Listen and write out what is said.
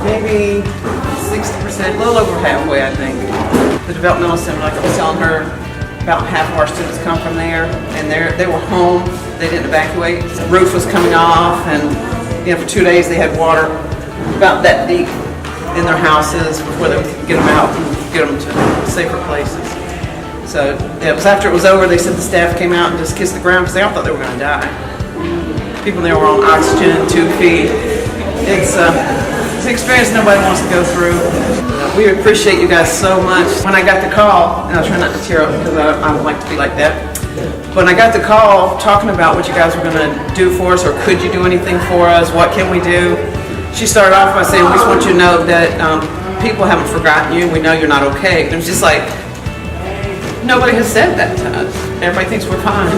Maybe 60%, a little over halfway, I think. The developmental center, like I was telling her, about half of our students come from there, and they were home. They didn't evacuate. The roof was coming off, and for 2 days they had water about that deep in their houses before they would get them out and get them to safer places. So it was after it was over, they said the staff came out and just kissed the ground because they all thought they were going to die. People there were on oxygen, tube feed. It's an experience nobody wants to go through. We appreciate you guys so much. When I got the call, and I'll try not to tear up because I don't like to be like that. When I got the call talking about what you guys were going to do for us, or could you do anything for us, what can we do? She started off by saying, we just want you to know that people haven't forgotten you. We know you're not okay. It was just like, nobody has said that to us. Everybody thinks we're fine,